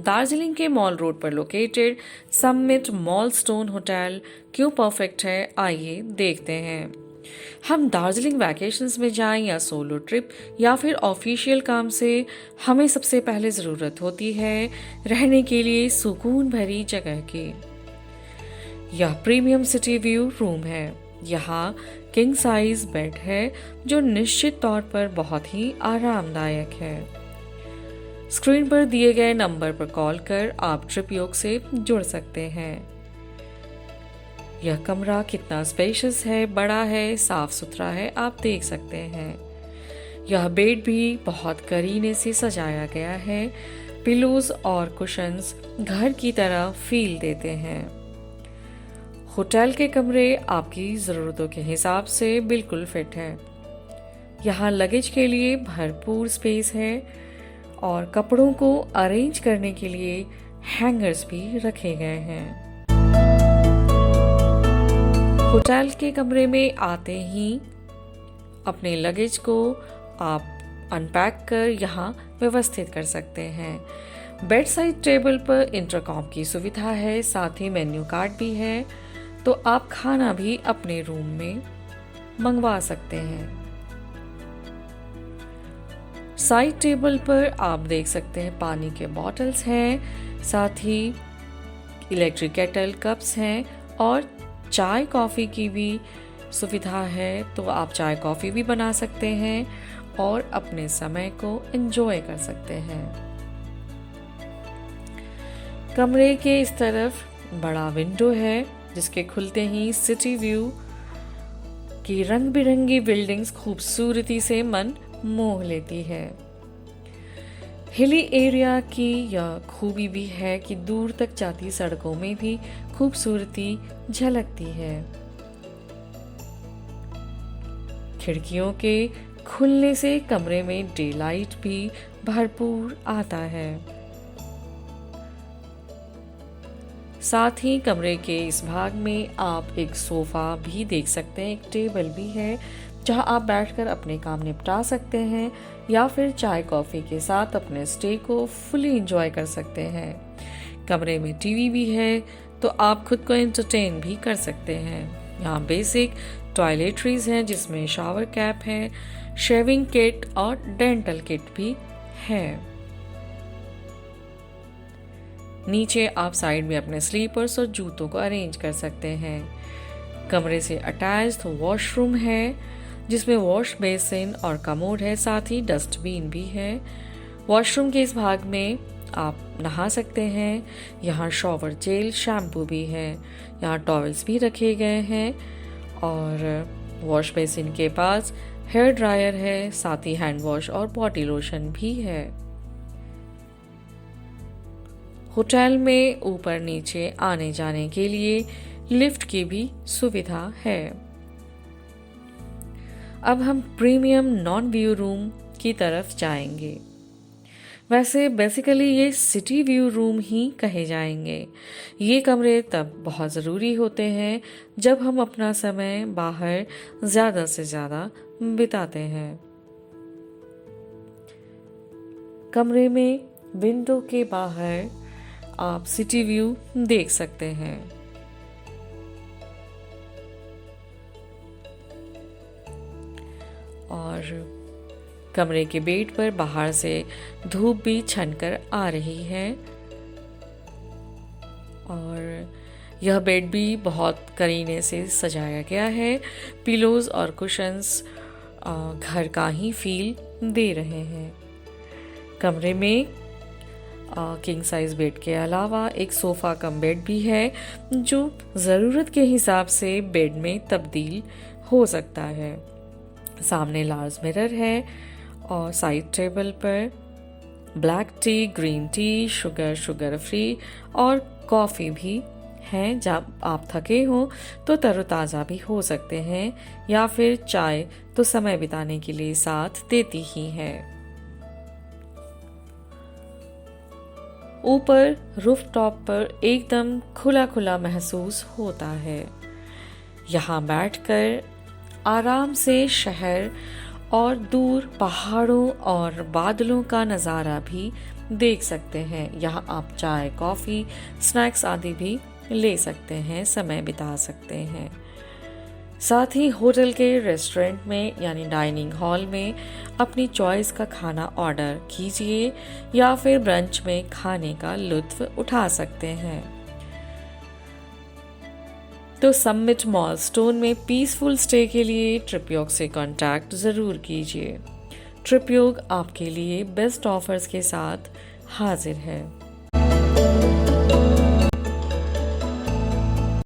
दार्जिलिंग के mall road पर located summit मॉलस्टोन hotel क्यों परफेक्ट है, आइए देखते हैं। हम दार्जिलिंग वैकेशंस में जाएं या सोलो ट्रिप या फिर ऑफिशियल काम से, हमें सबसे पहले ज़रूरत होती है रहने के लिए सुकून भरी जगह की। यह प्रीमियम सिटी व्यू रूम है। यहाँ किंग साइज बेड है जो निश्चित तौर पर बहुत ही आरामदायक है। स्क्रीन पर दिए गए नंबर पर कॉल कर आप ट्रिप योग से जुड़ सकते हैं। यह कमरा कितना स्पेशियस है, बड़ा है, साफ सुथरा है, आप देख सकते हैं। यह बेड भी बहुत करीने से सजाया गया है। पिलोज और कुशन्स घर की तरह फील देते हैं। होटल के कमरे आपकी ज़रूरतों के हिसाब से बिल्कुल फिट है। यहाँ लगेज के लिए भरपूर स्पेस है और कपड़ों को अरेंज करने के लिए हैंगर्स भी रखे गए हैं। होटल के कमरे में आते ही अपने लगेज को आप अनपैक कर यहाँ व्यवस्थित कर सकते हैं। बेड साइड टेबल पर इंटरकॉम की सुविधा है, साथ ही मेन्यू कार्ड भी है, तो आप खाना भी अपने रूम में मंगवा सकते हैं। साइड टेबल पर आप देख सकते हैं पानी के बॉटल्स हैं, साथ ही इलेक्ट्रिक केटल, कप्स हैं और चाय कॉफ़ी की भी सुविधा है, तो आप चाय कॉफ़ी भी बना सकते हैं और अपने समय को एंजॉय कर सकते हैं। कमरे के इस तरफ बड़ा विंडो है जिसके खुलते ही सिटी व्यू की रंग बिरंगी बिल्डिंग्स खूबसूरती से मन मोह लेती है। हिली एरिया की यह खूबी भी है कि दूर तक जाती सड़कों में भी खूबसूरती झलकती है। खिड़कियों के खुलने से कमरे में डे लाइट भी भरपूर आता है। साथ ही कमरे के इस भाग में आप एक सोफा भी देख सकते हैं, एक टेबल भी है जहां आप बैठकर अपने काम निपटा सकते हैं या फिर चाय कॉफ़ी के साथ अपने स्टे को फुली एंजॉय कर सकते हैं। कमरे में टीवी भी है तो आप खुद को एंटरटेन भी कर सकते हैं। यहाँ बेसिक टॉयलेटरीज हैं जिसमें शावर कैप है, शेविंग किट और डेंटल किट भी है। नीचे आप साइड में अपने स्लीपर्स और जूतों को अरेंज कर सकते हैं। कमरे से अटैच्ड वॉशरूम है जिसमें वॉश बेसिन और कमोड है, साथ ही डस्टबिन भी है। वॉशरूम के इस भाग में आप नहा सकते हैं। यहाँ शॉवर जेल, शैम्पू भी है। यहाँ टॉवल्स भी रखे गए हैं और वॉश बेसिन के पास हेयर ड्रायर है, साथ ही हैंड वॉश और बॉडी लोशन भी है। होटल में ऊपर नीचे आने जाने के लिए लिफ्ट की भी सुविधा है। अब हम प्रीमियम नॉन व्यू रूम की तरफ जाएंगे। वैसे बेसिकली ये सिटी व्यू रूम ही कहे जाएंगे। ये कमरे तब बहुत ज़रूरी होते हैं जब हम अपना समय बाहर ज़्यादा से ज़्यादा बिताते हैं। कमरे में विंडो के बाहर आप सिटी व्यू देख सकते हैं। और कमरे के बेड पर बाहर से धूप भी छनकर आ रही है और यह बेड भी बहुत करीने से सजाया गया है। पिलोज और कुशन्स घर का ही फील दे रहे हैं। कमरे में किंग साइज बेड के अलावा एक सोफ़ा कम बेड भी है जो ज़रूरत के हिसाब से बेड में तब्दील हो सकता है। सामने लार्ज मिरर है और साइड टेबल पर black T, green tea, sugar free और कॉफ़ी भी हैं। जब आप थके हो तो तरोताज़ा भी हो सकते हैं, या फिर चाय तो समय बिताने के लिए साथ देती ही है। ऊपर रूफटॉप पर एकदम खुला खुला महसूस होता है। यहाँ बैठकर आराम से शहर और दूर पहाड़ों और बादलों का नज़ारा भी देख सकते हैं। यहाँ आप चाय, कॉफ़ी, स्नैक्स आदि भी ले सकते हैं, समय बिता सकते हैं। साथ ही होटल के रेस्टोरेंट में यानी डाइनिंग हॉल में अपनी चॉइस का खाना ऑर्डर कीजिए या फिर ब्रंच में खाने का लुत्फ उठा सकते हैं। तो समिट मॉलस्टोन में पीसफुल स्टे के लिए ट्रिपयोग से कांटेक्ट ज़रूर कीजिए। ट्रिपयोग आपके लिए बेस्ट ऑफर्स के साथ हाजिर है।